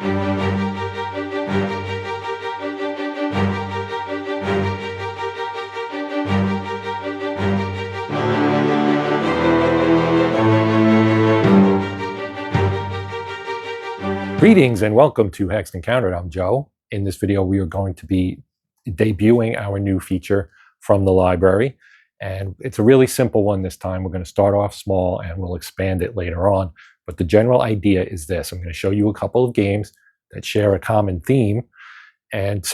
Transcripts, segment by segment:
Greetings and welcome to Hexed Countered. I'm Joe. In this video, we are going to be debuting our new feature from the library. And it's a really simple one this time. We're going to start off small and we'll expand it later on. But the general idea is this. I'm going to show you a couple of games that share a common theme. And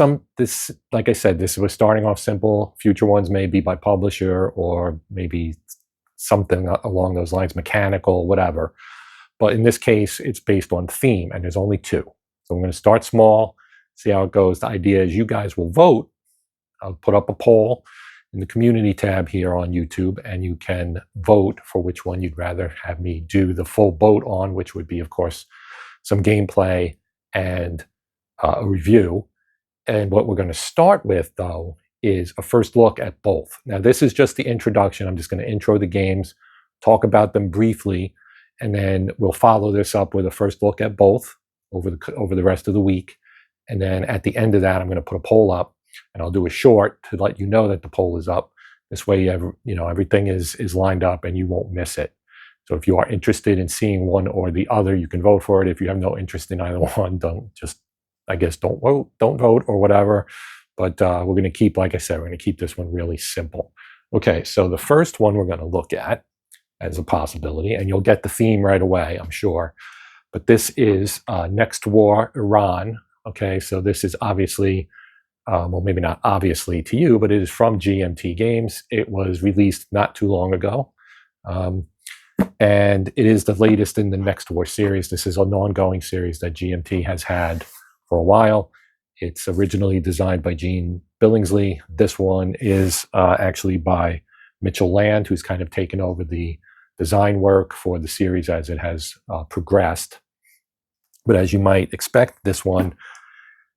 like I said, this was starting off simple. Future ones may be by publisher or maybe something along those lines, mechanical, whatever. But in this case, it's based on theme, and there's only two. So I'm going to start small, see how it goes. The idea is you guys will vote. I'll put up a poll in the community tab here on YouTube, and you can vote for which one you'd rather have me do the full vote on, which would be, of course, some gameplay and a review. And what we're going to start with, though, is a first look at both. Now, this is just the introduction. I'm just going to intro the games, talk about them briefly, and then we'll follow this up with a first look at both over the rest of the week. And then at the end of that, I'm going to put a poll up, and I'll do a short to let you know that the poll is up. This way, everything is lined up, and you won't miss it. So if you are interested in seeing one or the other, you can vote for it. If you have no interest in either one, don't vote or whatever. But we're going to keep, like I said, we're going to keep this one really simple. Okay, so the first one we're going to look at as a possibility, and you'll get the theme right away, I'm sure. But this is Next War Iran. Okay, so this is obviously, well, maybe not obviously to you, but it is from GMT Games. It was released not too long ago. And it is the latest in the Next War series. This is an ongoing series that GMT has had for a while. It's originally designed by Gene Billingsley. This one is actually by Mitchell Land, who's kind of taken over the design work for the series as it has progressed. But as you might expect, this one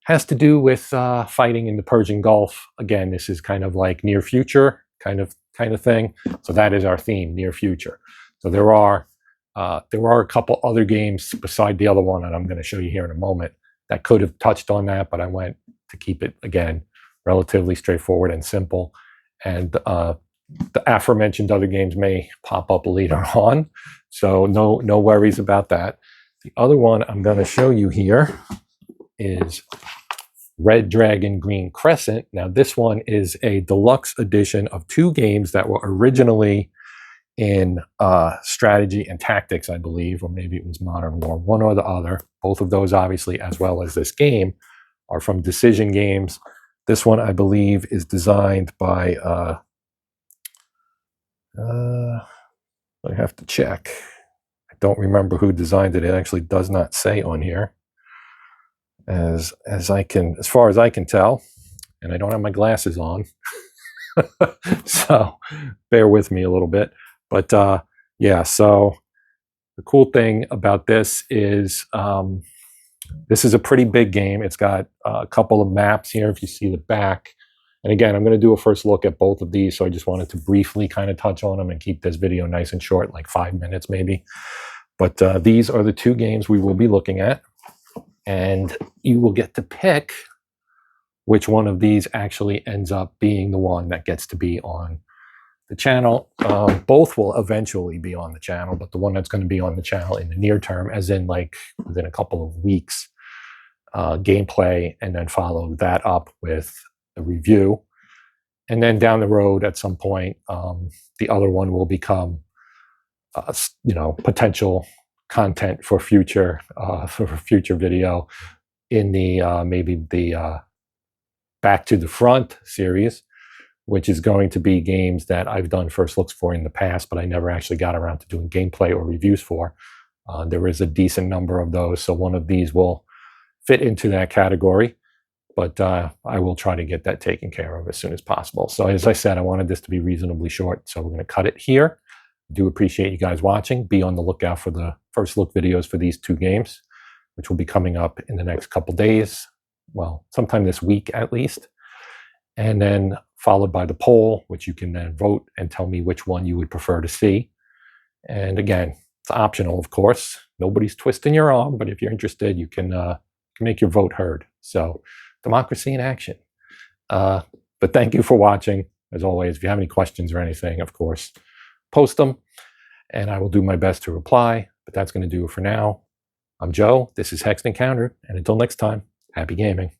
has to do with fighting in the Persian Gulf. Again, this is kind of like near future kind of thing. So that is our theme, near future. So there are a couple other games beside the other one, and I'm going to show you here in a moment, that could have touched on that, but I went to keep it, again, relatively straightforward and simple. And the aforementioned other games may pop up later on, so no worries about that. The other one I'm going to show you here is Red Dragon Green Crescent. Now this one is a deluxe edition of two games that were originally in strategy and tactics, I believe, or maybe it was Modern War, one or the other. Both of those, obviously, as well as this game, are from Decision Games. This one, I believe, is designed by I have to check. I don't remember who designed it. It actually does not say on here, as far as I can tell, and I don't have my glasses on, so bear with me a little bit. But yeah, so the cool thing about this is this is a pretty big game. It's got a couple of maps here, if you see the back. And again, I'm going to do a first look at both of these, so I just wanted to briefly kind of touch on them and keep this video nice and short, like 5 minutes maybe. But these are the two games we will be looking at, and you will get to pick which one of these actually ends up being the one that gets to be on the channel. Both will eventually be on the channel, but the one that's going to be on the channel in the near term, as in like within a couple of weeks, gameplay, and then follow that up with a review. And then down the road at some point, the other one will become potential content for future video in the maybe the Back to the Front series, which is going to be games that I've done first looks for in the past, but I never actually got around to doing gameplay or reviews for. There is a decent number of those, so one of these will fit into that category. But I will try to get that taken care of as soon as possible. So as I said, I wanted this to be reasonably short, so we're going to cut it here. I do appreciate you guys watching. Be on the lookout for the first look videos for these two games, which will be coming up in the next couple days. Well, sometime this week at least. And then followed by the poll, which you can then vote and tell me which one you would prefer to see. And again, it's optional, of course. Nobody's twisting your arm, but if you're interested, you can can make your vote heard. So democracy in action. But thank you for watching. As always, if you have any questions or anything, of course, post them, and I will do my best to reply. But that's going to do it for now. I'm Joe. This is Hexed Countered, and until next time, happy gaming.